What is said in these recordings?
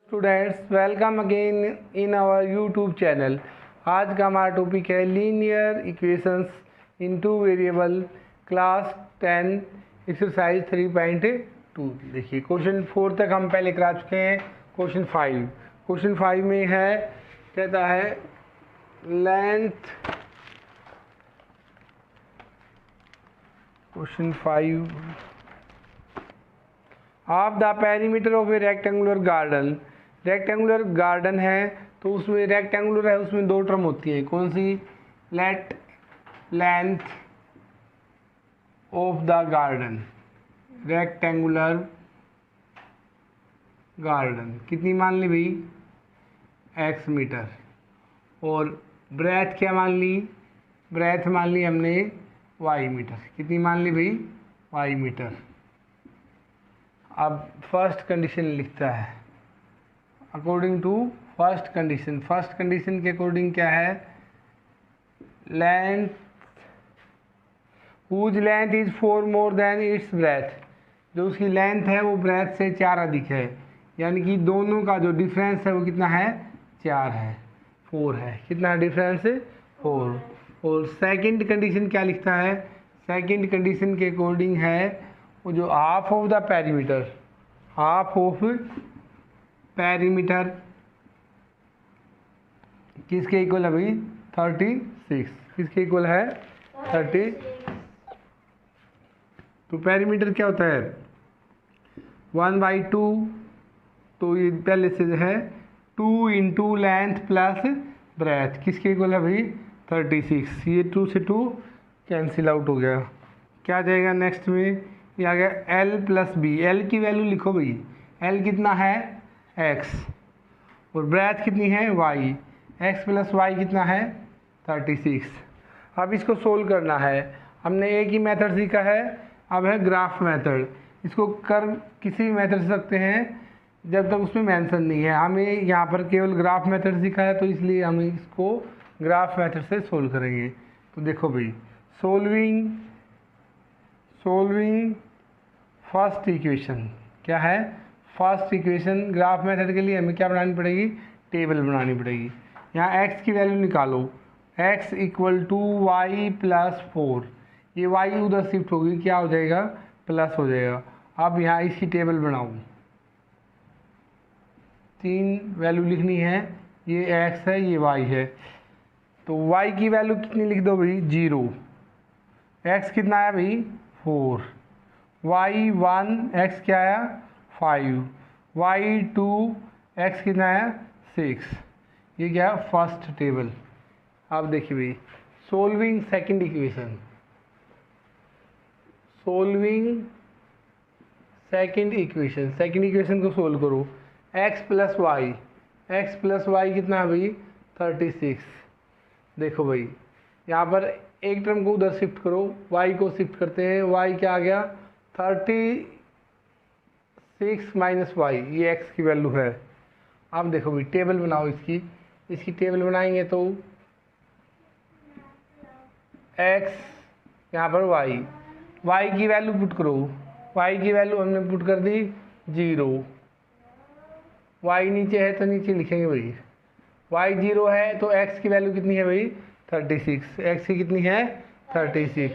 Students, welcome again in our YouTube channel. आज का हमारा टॉपिक है linear equations in two variable, class 10 exercise 3.2। देखिए क्वेश्चन 4 तक हम पहले करा चुके हैं। क्वेश्चन 5 में है, कहता है length, question 5 of the perimeter of A rectangular garden है तो उसमें रेक्टेंगुलर है, उसमें दो टर्म होती है। कौन सी? Let length of the garden, rectangular garden कितनी मान ली भाई? x metre. और ब्रेथ क्या मान ली? ब्रेथ मान ली हमने y मीटर। कितनी मान ली भाई? y metre. अब फर्स्ट कंडीशन लिखता है अकॉर्डिंग टू फर्स्ट कंडीशन के अकॉर्डिंग क्या है? Length whose length is 4 more than its breadth, जो उसकी लेंथ है वो ब्रेथ से 4 अधिक है, यानी कि दोनों का जो डिफरेंस है वो कितना है? 4 है, 4 है। कितना डिफरेंस? 4। और सेकंड कंडीशन क्या लिखता है? सेकंड कंडीशन के अकॉर्डिंग है वो जो हाफ ऑफ पेरीमीटर किसके इक्वल है भाई? 36। किसके इक्वल है? 30। तो पेरीमीटर क्या होता है? 1/2। तो ये पहले से है 2 इंटू लेंथ प्लस ब्रेथ। किसके इक्वल है भाई? 36। ये 2 से 2 कैंसिल आउट हो गया। क्या जाएगा नेक्स्ट में? ये आ गया L प्लस बी। L की वैल्यू लिखो भाई। L कितना है? x। और ब्रेथ कितनी है? y। x प्लस y कितना है? 36। अब इसको सोल्व करना है। हमने एक ही मेथड सीखा है, अब है ग्राफ मेथड। इसको कर किसी भी मेथड से सकते हैं जब तक उसमें मेंशन नहीं है। हमें यहाँ पर केवल ग्राफ मेथड सीखा है तो इसलिए हम इसको ग्राफ मेथड से सोल्व करेंगे। तो देखो भाई, सोल्विंग फर्स्ट इक्वेशन क्या है? फर्स्ट इक्वेशन ग्राफ मेथड के लिए हमें क्या बनानी पड़ेगी? टेबल बनानी पड़ेगी। यहाँ x की वैल्यू निकालो। x equal to y plus 4। ये y उधर शिफ्ट होगी, क्या हो जाएगा? प्लस हो जाएगा। अब यहाँ इसकी टेबल बनाओ। 3 वैल्यू लिखनी है। ये x है, ये y है। तो y की वैल्यू कितनी लिख दो भाई? 0। x कितना आया भाई? 4। y1 x क्या आया? 5। y2 x कितना आया? 6। ये क्या? First table. अब देखिए भाई, सोल्विंग सेकंड इक्वेशन को सोल्व करो। x प्लस वाई कितना है भाई? 36। देखो भाई, यहाँ पर एक टर्म को उधर शिफ्ट करो, y को शिफ्ट करते हैं। y क्या आ गया? 36 माइनस वाई, ये x की वैल्यू है। अब देखो भाई, टेबल बनाओ इसकी टेबल बनाएंगे तो x, यहाँ पर y की वैल्यू पुट करो। y की वैल्यू हमने पुट कर दी 0। y नीचे है तो नीचे लिखेंगे भाई। y 0 है तो x की वैल्यू कितनी है भाई? 36। x की कितनी है? 36।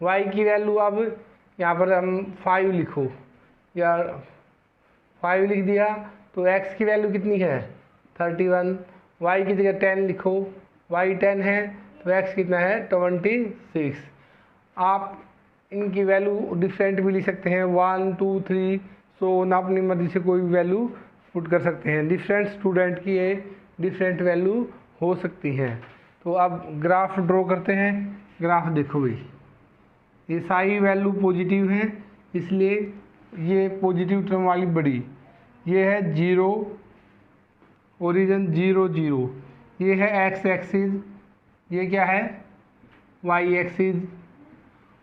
y की वैल्यू अब यहाँ पर हम 5 लिखो, या 5 लिख दिया तो x की वैल्यू कितनी है? 31। y की जगह 10 लिखो, y 10 है तो x कितना है? 26। आप इनकी वैल्यू डिफरेंट भी लिख सकते हैं, 1 2 3, सो ना अपनी मर्जी से कोई भी वैल्यू पुट कर सकते हैं। डिफरेंट स्टूडेंट की ये डिफरेंट वैल्यू हो सकती हैं। तो अब ग्राफ ड्रॉ करते हैं। ग्राफ देखो भाई, ये सारी वैल्यू पॉजिटिव हैं, इसलिए ये पॉजिटिव टर्म वाली बड़ी। ये है 0, ओरिजिन 0 0। ये है x एक्सिस, ये क्या है? y axis.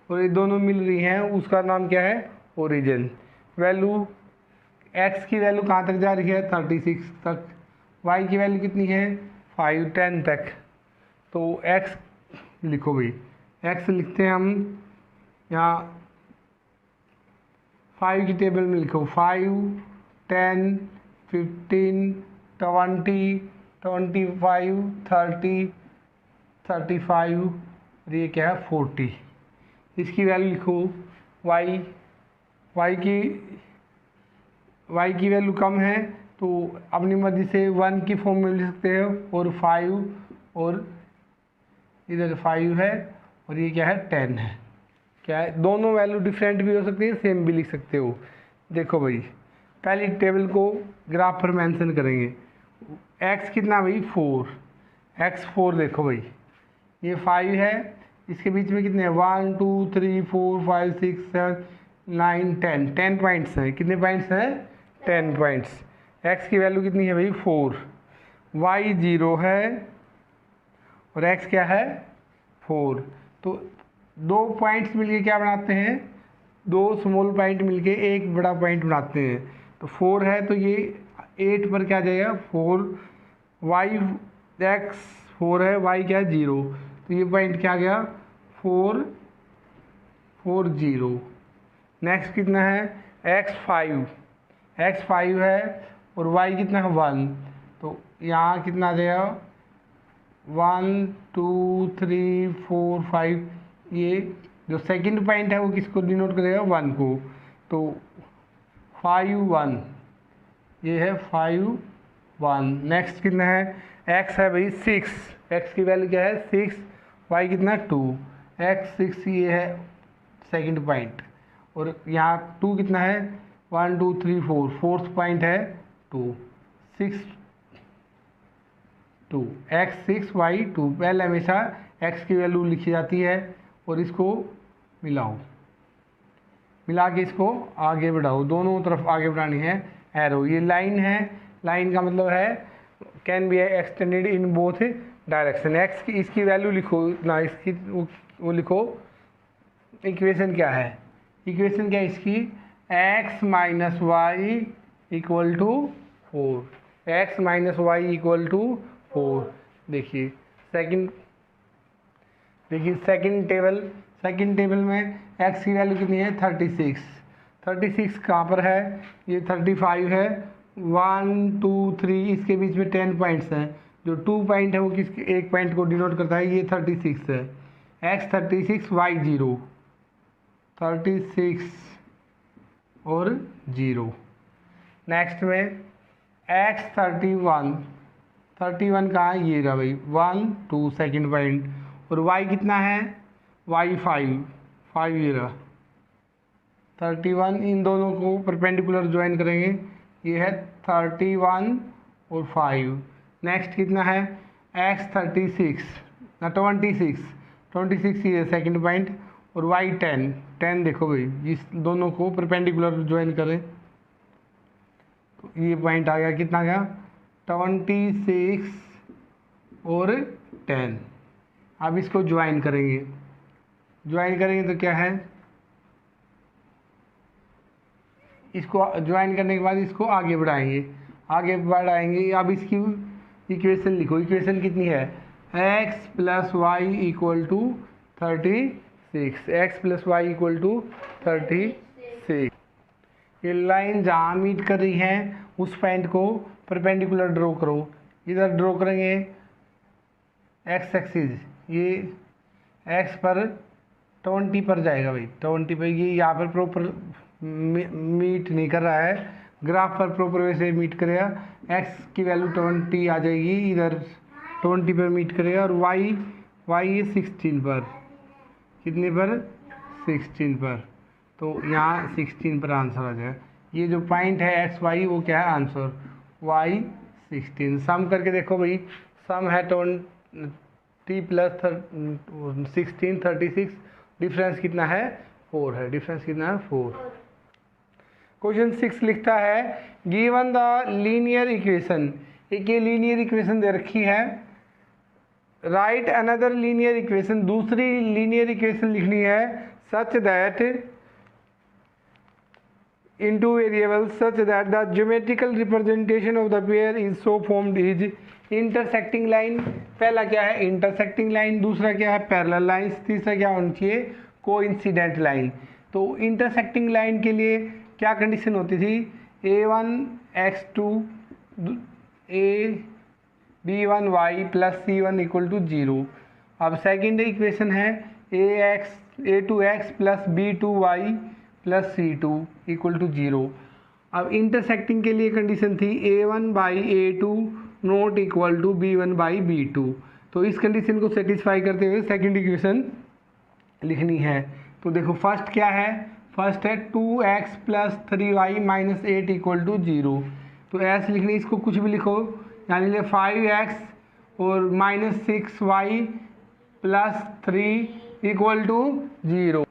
और ये दोनों मिल रही हैं, उसका नाम क्या है? ओरिजिन। वैल्यू x की वैल्यू कहाँ तक जा रही है? 36 तक। y की वैल्यू कितनी है? 5 10 तक। तो x लिखो भाई। x लिखते हैं हम यहाँ 5 की टेबल में लिखो, 5 10 15, 20, 25, 30, 35 और ये क्या है 40। इसकी वैल्यू लिखो y की वैल्यू कम है तो अपनी मर्जी से 1 की फॉर्म में लिख सकते हो, और 5 और इधर 5 है और ये क्या है 10 है। क्या है, दोनों वैल्यू डिफरेंट भी हो सकती है, सेम भी लिख सकते हो। देखो भाई, पहली टेबल को ग्राफ पर मेंशन करेंगे। x कितना भाई 4, x 4 देखो भाई, ये 5 है, इसके बीच में कितने हैं 1 2 3 4 5 6 7 9 10, 10 पॉइंट्स हैं। कितने पॉइंट्स हैं 10 पॉइंट्स। x की वैल्यू कितनी है भाई 4, y 0 है और x क्या है 4। तो दो पॉइंट्स मिलके क्या बनाते हैं, दो स्मॉल पॉइंट मिलके एक बड़ा पॉइंट बनाते हैं। तो 4 है तो ये 8 पर क्या जाएगा 4, y x 4 है, y क्या है 0, तो ये पॉइंट क्या गया 4 4 0। नेक्स्ट कितना है x 5 है और y कितना है 1, तो यहाँ कितना आ जाएगा 1 2 3 4 5। ये जो सेकंड पॉइंट है वो किसको डिनोट करेगा 1 को, तो 5 1, ये है 5 1। नेक्स्ट कितना है x है भाई 6, x की वैल्यू क्या है 6, y कितना 2, x 6 ये है सेकंड पॉइंट, और यहाँ 2 कितना है 1 2 3 4, फोर्थ पॉइंट है 2 6 2, x 6 y 2। पहले हमेशा x की वैल्यू लिखी जाती है और इसको मिला के इसको आगे बढ़ाओ, दोनों तरफ आगे बढ़ानी है एरो। ये लाइन है, लाइन का मतलब है can be extended in both direction. X की इसकी वैल्यू लिखो ना, इसकी वो लिखो। इक्वेशन क्या है, इक्वेशन क्या है इसकी, x minus y equal to 4, x minus y equal to 4। देखिए सेकंड टेबल में x की वैल्यू कितनी है 36 कहाँ पर है, ये 35 है, 1 2 3 इसके बीच में 10 पॉइंट्स हैं। जो 2 पॉइंट है वो किस एक पॉइंट को डिनोट करता है, ये 36 है। x 36 y 0, 36 और 0। नेक्स्ट में x 31 कहाँ है, ये रहा भाई 1 2 सेकंड पॉइंट, और y कितना है y 5 ये रहा 31। इन दोनों को परपेंडिकुलर ज्वाइन करेंगे, ये है 31 और 5। नेक्स्ट कितना है x 26 ये सेकंड पॉइंट, और y 10 देखो भाई, इस दोनों को परपेंडिकुलर ज्वाइन करें तो ये पॉइंट आ गया, कितना गया 26 और 10। अब इसको ज्वाइन करेंगे तो क्या है, इसको ज्वाइन करने के बाद इसको आगे बढ़ाएंगे। अब इसकी इक्वेशन लिखो, इक्वेशन कितनी है x plus y equal to 36, x plus y equal to 36। ये लाइन जहाँ मीट कर रही है उस पॉइंट को परपेंडिकुलर ड्रॉ करो। इधर ड्रॉ करेंगे x एक्सिस, ये x पर 20 पर जाएगा भाई, 20 पर। ये यहाँ पर प्रॉपर मीट नहीं कर रहा है, ग्राफ पर प्रॉपर वैसे मीट करेगा। x की वैल्यू 20 आ जाएगी, इधर 20 पर मीट करेगा, और y ये 16 पर, कितने पर 16 पर, तो यहाँ 16 पर आंसर आ जाएगा। ये जो पॉइंट है x y वो क्या है आंसर y 16। सम करके देखो भाई, सम है 20 प्लस 16 36, डिफरेंस कितना है 4 है, डिफरेंस कितना है 4। क्वेश्चन 6 लिखता है गिवन द लीनियर इक्वेशन, एक ये लीनियर इक्वेशन दे रखी है, राइट अनदर लीनियर इक्वेशन, दूसरी लीनियर इक्वेशन लिखनी है, such that into variables such that the geometrical representation of the pair is so formed is intersecting line। पहला क्या है intersecting line, दूसरा क्या है parallel lines, तीसरा क्या होनी चाहिए coincident line। तो intersecting line के लिए क्या कंडीशन होती थी, a1 x2 b1y plus c1 equal to 0। अब सेकेंड इक्वेशन है a2x plus b2y plus c2 equal to 0। अब इंटरसेक्टिंग के लिए कंडीशन थी a1 by a2 not equal to b1 by b2। तो इस कंडीशन को सेटिस्फाई करते हुए सेकेंड इक्वेशन लिखनी है। तो देखो फर्स्ट क्या है, फर्स्ट है 2x plus 3y minus 8 equal to 0। तो ऐसे लिखनी, इसको कुछ भी लिखो, यानी ले 5x और minus 6y plus 3 equal to 0।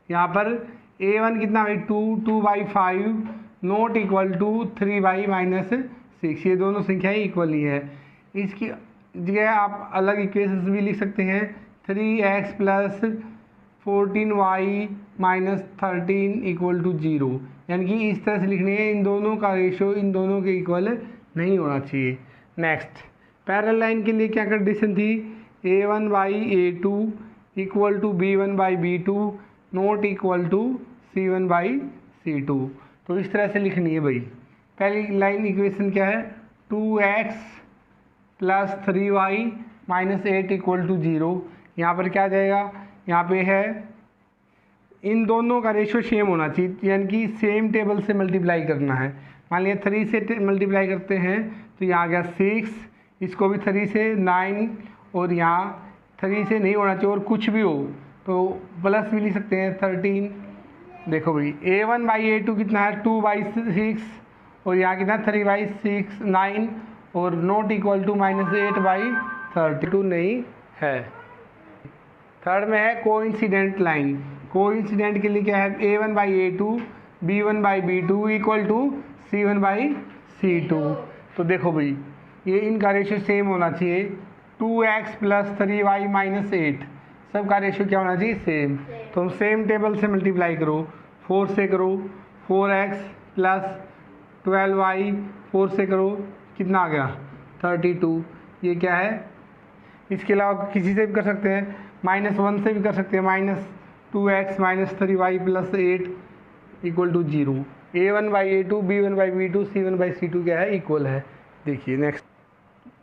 यहाँ पर a1 कितना है 2/5 नॉट इक्वल टू 3 माइनस 6, ये दोनों संख्याएं इक्वल ही है। इसकी जगह आप अलग इक्वेशंस भी लिख सकते हैं 3x plus 14y minus 13 equal to 0, यानी कि इस तरह से लिखने है। इन दोनों का रेशो इन दोनों के इक्वल नहीं होना चाहिए। नेक्स्ट पैरेलल लाइन के लिए क्या कंडीशन थी, a1 by a2 equal to b1 by b2 not equal to c1 by c2। तो इस तरह से लिखनी है भाई। पहली लाइन इक्वेशन क्या है 2x plus 3y minus 8 equal to 0। यहाँ पर क्या आ जाएगा, यहाँ पे है इन दोनों का रेशो सेम होना चाहिए, यानी कि सेम टेबल से मल्टीप्लाई करना है। मान लिया 3 से मल्टीप्लाई करते हैं तो यहाँ आ गया 6, इसको भी 3 से 9, और यहाँ 3 से नहीं होना चाहिए और कुछ भी हो तो प्लस भी लिख सकते हैं 13। देखो भाई a1 बाई a2 कितना है 2/6 और यहाँ कितना 3/6 9 और नॉट इक्वल टू माइनस 8/32 नहीं है। थर्ड में है कोइंसिडेंट लाइन। कोइंसिडेंट के लिए क्या है a1 by a2 b1 by b2 equal to c1 by c2। तो देखो भाई ये इनका रेशो सेम होना चाहिए 2x प्लस 3y माइनस 8, सबका रेशो क्या होना चाहिए सेम। तो सेम टेबल से मल्टीप्लाई करो, 4 से करो 4x प्लस 12y, 4 से करो कितना आ गया 32। ये क्या है, इसके अलावा किसी से भी कर सकते हैं, -1 से भी कर सकते हैं, -2x minus 3y plus 8 equal to 0। a1 by a2 b1 by b2 c1 by c2 क्या है इक्वल है। देखिए नेक्स्ट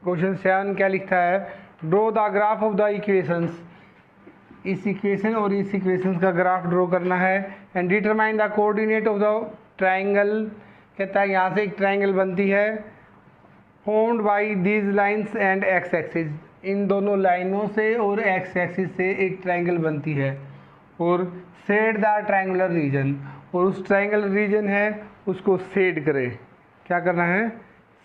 क्वेश्चन 7 क्या लिखता है, draw the graph of the equations. इस इक्वेशन और इस इक्वेशन का ग्राफ ड्रॉ करना है and determine the coordinate of the triangle. कहता है यहाँ से एक ट्राइंगल बनती है formed by these lines and X axis, इन दोनों लाइनों से और एक्स एक्सिस से एक ट्राइंगल बनती है, और शेड द ट्राइंगुलर रीजन, और उस ट्राइंगुलर रीजन है उसको शेड करें। क्या करना है,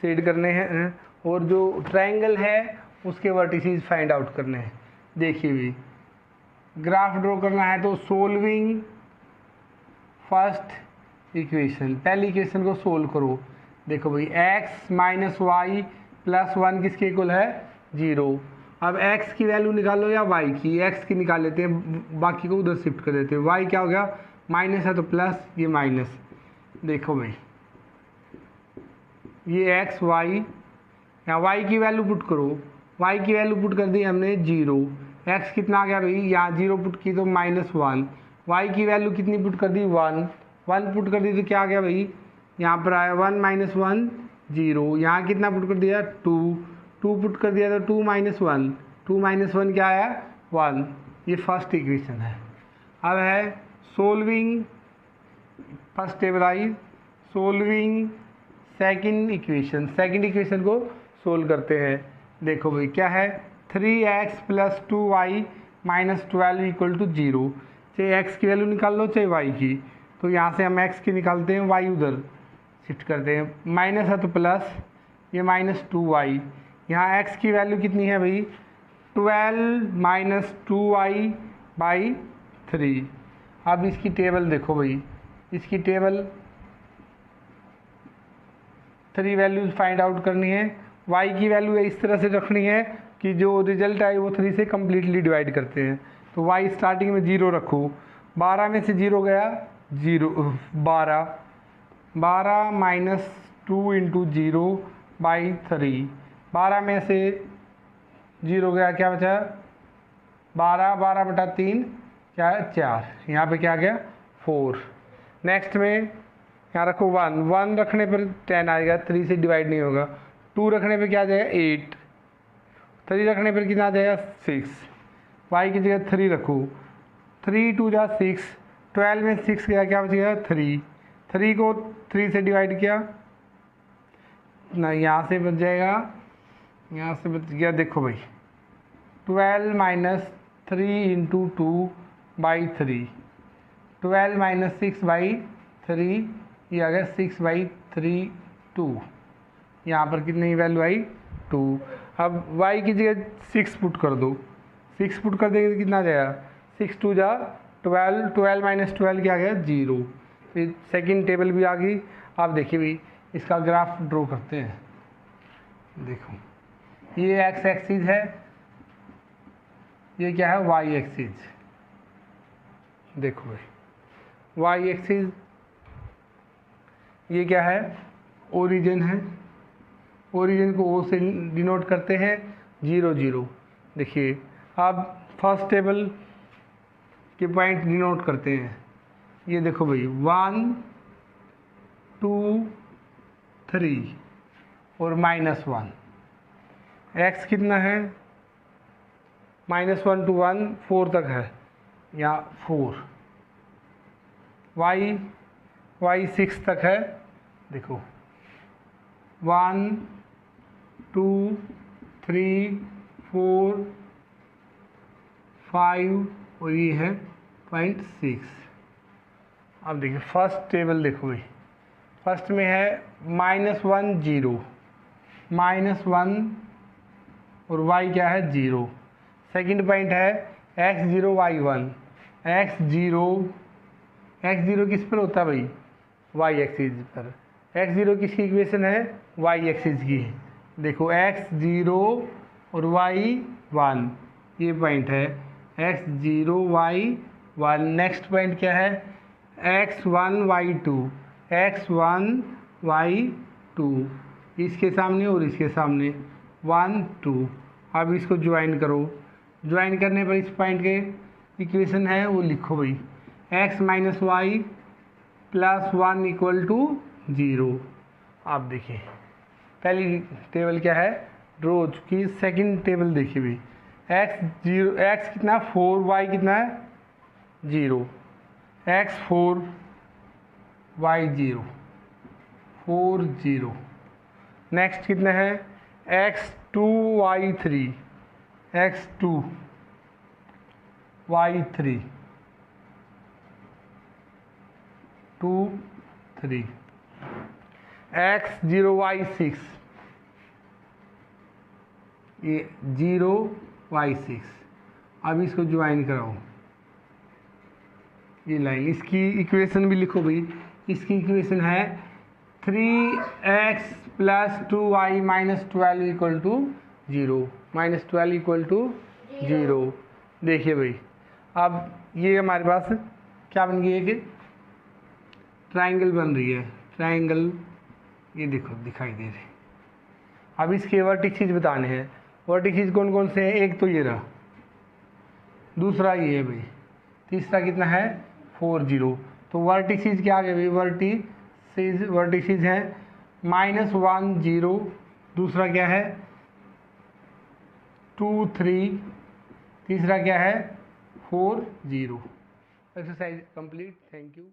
शेड करने हैं, और जो ट्राइंगल है उसके वर्टिसेस फाइंड आउट करने हैं। देखिए भी ग्राफ ड्रॉ करना है तो सोल्विंग फर्स्ट इक्वेशन, पहली इक्वेशन को सोल्व करो। देखो भाई x माइनस वाई प्लस 1 किसके इक्वल है 0। अब x की वैल्यू निकालो या y की, x की निकाल लेते हैं, बाकी को उधर शिफ्ट कर देते हैं। y क्या हो गया माइनस है तो प्लस, ये माइनस। देखो भाई ये x y, यहाँ y की वैल्यू पुट करो, y की वैल्यू पुट कर दी हमने 0। x कितना आ गया भाई, यहाँ 0 पुट की तो -1। y की वैल्यू कितनी पुट कर दी 1 पुट कर दी तो क्या आ गया भाई, यहाँ पर आया 1 - 1 0। यहाँ कितना पुट कर दिया 2 पुट कर दिया तो 2 - 1, 2 - 1 क्या आया 1। ये फर्स्ट इक्वेशन है। अब है solving, first table I, solving second equation, second equation को सोल्व करते हैं। देखो भाई क्या है 3x plus 2y minus 12 equal to 0। चाहे x की वैल्यू निकाल लो चाहे y की, तो यहाँ से हम x की निकालते हैं, y उधर शिफ्ट करते हैं, माइनस है तो प्लस, ये -2y। यहाँ x की वैल्यू कितनी है भाई 12 - 2y/3। अब इसकी टेबल देखो भाई, इसकी टेबल 3 वैल्यूज फाइंड आउट करनी है। y की वैल्यू इस तरह से रखनी है कि जो रिजल्ट आए वो 3 से कम्प्लीटली डिवाइड करते हैं। तो y स्टार्टिंग में 0 रखो, 12 में से 0 गया 0, 12 माइनस 2 इंटू 0/3, 12 में से 0 गया क्या बचा 12/3 क्या है 4, यहाँ पे क्या गया 4। नेक्स्ट में यहाँ रखो 1, 1 रखने पर 10 आएगा, 3 से डिवाइड नहीं होगा। 2 रखने पर क्या आ जाएगा 8, 3 रखने पर कितना आ जाएगा 6, वाई की जगह 3 रखो, 3 2 जा 6, 12 में 6 गया, क्या बचेगा 3, 3 को 3 से डिवाइड किया ना, यहाँ से बच जाएगा, यहाँ से बच गया, देखो भाई 12 minus 3 into 2 by 3, 12 minus 6 by 3, ये आ गया 6 बाई 3 2, यहाँ पर कितनी वैल्यू आई 2। अब y की जगह 6 पुट कर दो, 6 पुट कर देंगे तो कितना आ जाएगा 6 2 जा 12, 12 माइनस 12 क्या आ गया 0। फिर सेकंड टेबल भी आ गई। आप देखिए भाई इसका ग्राफ ड्रॉ करते हैं। देखो ये x एक्सिस है, ये क्या है y एक्सिस। देखो भाई y एक्सिस ये क्या है ओरिजिन है, ओरिजिन को O से डिनोट करते हैं 0 0। देखिए अब फर्स्ट टेबल के पॉइंट डिनोट करते हैं। ये देखो भाई 1 2 3 और -1, x कितना है -1 to 1 4 तक है, या 4, y 6 तक है। देखो 1 2 3 4 5 और ये है 0.6। अब देखिए फर्स्ट टेबल देखो भाई, फर्स्ट में है -1 0, -1 और y क्या है 0। सेकंड पॉइंट है x0 y1, x0 किस पर होता है भाई y एक्सिस पर, x0 किसकी इक्वेशन है y एक्सिस की। देखो x0 और y1 ये पॉइंट है x0 y1। नेक्स्ट पॉइंट क्या है x1 y2, x1 y2, इसके सामने और इसके सामने 1 2। अब इसको ज्वाइन करो, ज्वाइन करने पर इस पॉइंट के इक्वेशन है वो लिखो भाई x minus y plus 1 equal to 0। आप देखिए पहली टेबल क्या है ड्रॉ हो चुकी, सेकंड टेबल देखिए भाई x कितना 4, y कितना है 0, x 4 y 0 4 0। नेक्स्ट कितना है x 2 y 3, x 2 y 3 2 3, x 0 y 6, ये 0 y 6। अब इसको ज्वाइन कराओ, ये लाइन, इसकी इक्वेशन भी लिखो भाई। इसकी इक्वेशन है 3x plus 2y minus 12 equal to 0, -12 equal to 0। देखिए भाई अब ये हमारे पास क्या बन गई है कि ट्राइंगल बन रही है, ट्राइंगल ये देखो दिखाई दे रही। अब इसके वर्टिसेस बताने हैं, वर्टिसेस कौन कौन से हैं, एक तो ये रहा, दूसरा ये है भाई, तीसरा कितना है 4 0। तो वर्टिसेस क्या आ गए भाई, वर्टिसेस हैं -1 0, दूसरा क्या है 2 3, तीसरा क्या है 4 0। Exercise complete, thank you.